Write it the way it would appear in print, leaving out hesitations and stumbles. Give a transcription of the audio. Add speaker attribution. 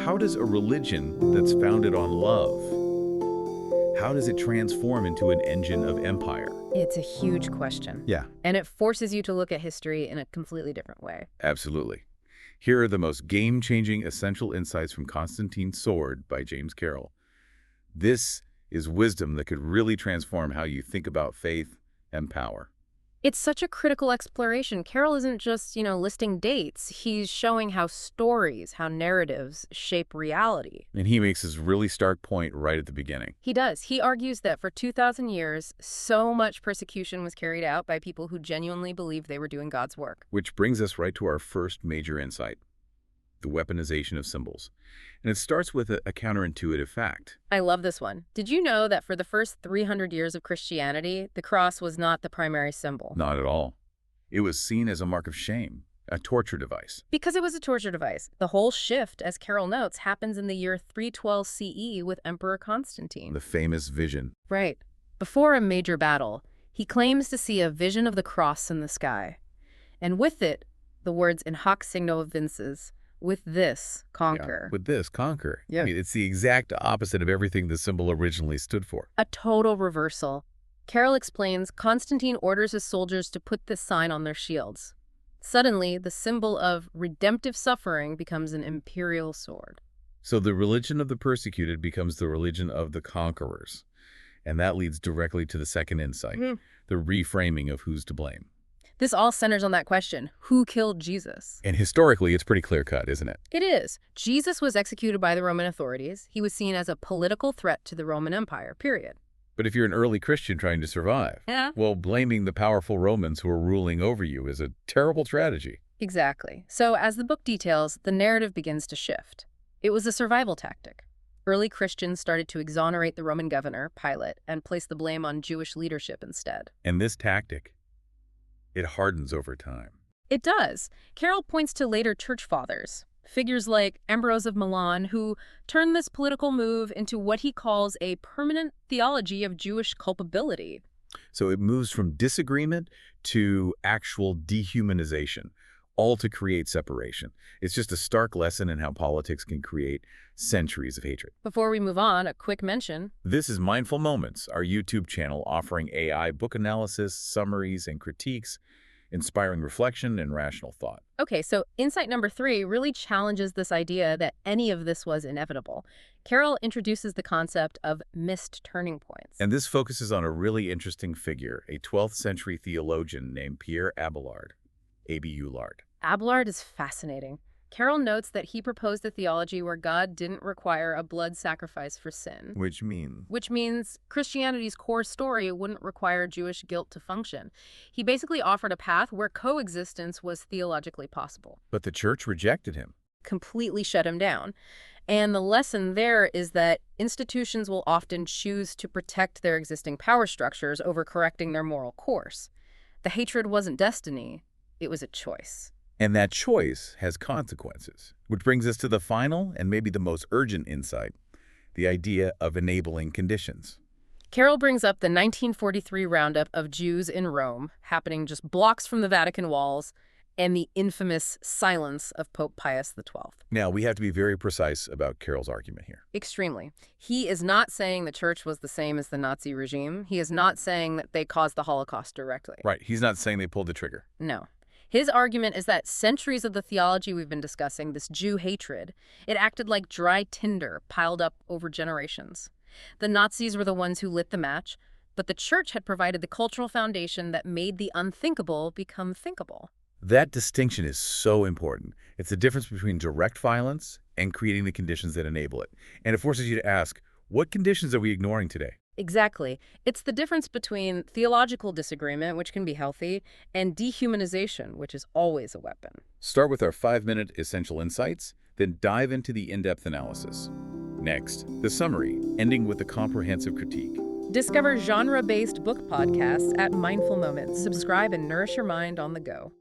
Speaker 1: how does a religion that's founded on love, how does it transform into an engine of empire?
Speaker 2: It's a huge question.
Speaker 1: Yeah,
Speaker 2: And it forces you to look at history in a completely different way.
Speaker 1: absolutely. Here are the most game-changing essential insights from Constantine's Sword by James Carroll. This is wisdom that could really transform how you think about faith and power.
Speaker 2: It's such a critical exploration. Carroll isn't just, listing dates. He's showing how stories, how narratives shape reality.
Speaker 1: And he makes this really stark point right at the beginning.
Speaker 2: He does. He argues that for 2,000 years, so much persecution was carried out by people who genuinely believed they were doing God's work.
Speaker 1: Which brings us right to our first major insight, the weaponization of symbols. And it starts with a counterintuitive fact.
Speaker 2: I love this one. Did you know that for the first 300 years of Christianity, the cross was not the primary symbol?
Speaker 1: Not at all. It was seen as a mark of shame, a torture device.
Speaker 2: Because it was a torture device. The whole shift, as Carroll notes, happens in the year 312 CE with Emperor Constantine.
Speaker 1: The famous vision.
Speaker 2: Right. Before a major battle, he claims to see a vision of the cross in the sky. And with it, the words in hoc signo vinces, with this, conquer.
Speaker 1: Yeah, with this, conquer.
Speaker 2: Yeah.
Speaker 1: I mean, it's the exact opposite of everything the symbol originally stood for.
Speaker 2: A total reversal. Carroll explains Constantine orders his soldiers to put this sign on their shields. Suddenly, the symbol of redemptive suffering becomes an imperial sword.
Speaker 1: So the religion of the persecuted becomes the religion of the conquerors. And that leads directly to the second insight, the reframing of who's to blame.
Speaker 2: This all centers on that question, who killed Jesus?
Speaker 1: And historically, it's pretty clear-cut, isn't it?
Speaker 2: It is. Jesus was executed by the Roman authorities. He was seen as a political threat to the Roman Empire, period.
Speaker 1: But if you're an early Christian trying to survive, well, blaming the powerful Romans who are ruling over you is a terrible strategy.
Speaker 2: Exactly. So as the book details, the narrative begins to shift. It was a survival tactic. Early Christians started to exonerate the Roman governor, Pilate, and place the blame on Jewish leadership instead.
Speaker 1: And this tactic, it hardens over time.
Speaker 2: It does. Carroll points to later church fathers, figures like Ambrose of Milan, who turned this political move into what he calls a permanent theology of Jewish culpability.
Speaker 1: So it moves from disagreement to actual dehumanization, all to create separation. It's just a stark lesson in how politics can create centuries of hatred.
Speaker 2: Before we move on, a quick mention.
Speaker 1: This is Mindful Moments, our YouTube channel offering AI book analysis, summaries, and critiques, inspiring reflection and rational thought.
Speaker 2: Okay, so insight number 3 really challenges this idea that any of this was inevitable. Carroll introduces the concept of missed turning points.
Speaker 1: And this focuses on a really interesting figure, a 12th century theologian named Pierre Abelard. Abelard.
Speaker 2: Abelard is fascinating. Carroll notes that he proposed a theology where God didn't require a blood sacrifice for sin.
Speaker 1: Which means
Speaker 2: Christianity's core story wouldn't require Jewish guilt to function. He basically offered a path where coexistence was theologically possible.
Speaker 1: But the church rejected him.
Speaker 2: Completely shut him down. And the lesson there is that institutions will often choose to protect their existing power structures over correcting their moral course. The hatred wasn't destiny, it was a choice.
Speaker 1: And that choice has consequences, which brings us to the final and maybe the most urgent insight, the idea of enabling conditions.
Speaker 2: Carroll brings up the 1943 roundup of Jews in Rome, happening just blocks from the Vatican walls, and the infamous silence of Pope Pius XII.
Speaker 1: Now, we have to be very precise about Carroll's argument here.
Speaker 2: Extremely. He is not saying the church was the same as the Nazi regime. He is not saying that they caused the Holocaust directly.
Speaker 1: Right. He's not saying they pulled the trigger.
Speaker 2: No. His argument is that centuries of the theology we've been discussing, this Jew hatred, it acted like dry tinder piled up over generations. The Nazis were the ones who lit the match, but the church had provided the cultural foundation that made the unthinkable become thinkable.
Speaker 1: That distinction is so important. It's the difference between direct violence and creating the conditions that enable it. And it forces you to ask, what conditions are we ignoring today?
Speaker 2: Exactly. It's the difference between theological disagreement, which can be healthy, and dehumanization, which is always a weapon.
Speaker 1: Start with our 5-minute essential insights, then dive into the in-depth analysis. Next, the summary, ending with the comprehensive critique.
Speaker 2: Discover genre-based book podcasts at Mindful Moments. Subscribe and nourish your mind on the go.